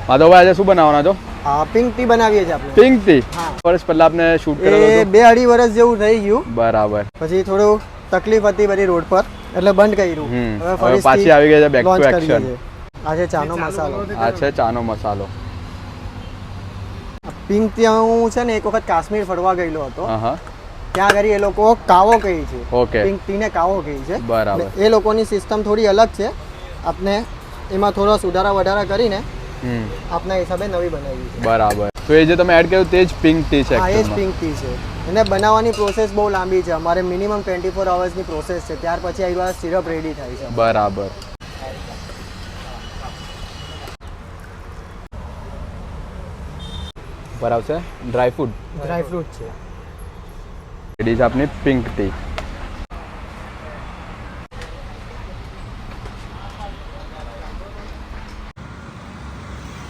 માધવભાઈ આજે શું બનાવવાના છો? પિંક ટી બનાવીએ છીએ આપણે. Pink T? વર્ષ પહેલા આપને શૂટ કરેલો હતો? 2-2.5 વર્ષ જેવું થઈ ગયું. બરાબર. પછી થોડું તકલીફ હતી બધી રોડ પર એટલે બંધ કર્યું. હવે પાછી આવી ગઈ છે બેક ટુ એક્શન. આ છે ચાનો મસાલો. આ છે ચાનો મસાલો. પિંક ટી હું છે ને એક વખત કાશ્મીર ફરવા ગયેલો હતો. હા. ત્યાં આગળ એ લોકો કાવો કહે છે. ઓકે. પિંક ટી ને કાવો કહે છે. બરાબર. એ લોકોની સિસ્ટમ થોડી અલગ છે. આપણે એમાં થોડો સુધારા વધારા કરીને આપના હિસાબે નવી બનાવી છે. બરાબર. તો એ જે તમે એડ કર્યું તે જ પિંક ટી છે? હા, એ જ પિંક ટી છે. એને બનાવવાની પ્રોસેસ બહુ લાંબી છે. અમારે મિનિમમ 24 અવર્સની પ્રોસેસ છે. ત્યાર પછી આ સિરપ રેડી થાય છે. બરાબર. બરાબર છે. ડ્રાય ફ્રૂટ છે. રેડી છે આપની પિંક ટી.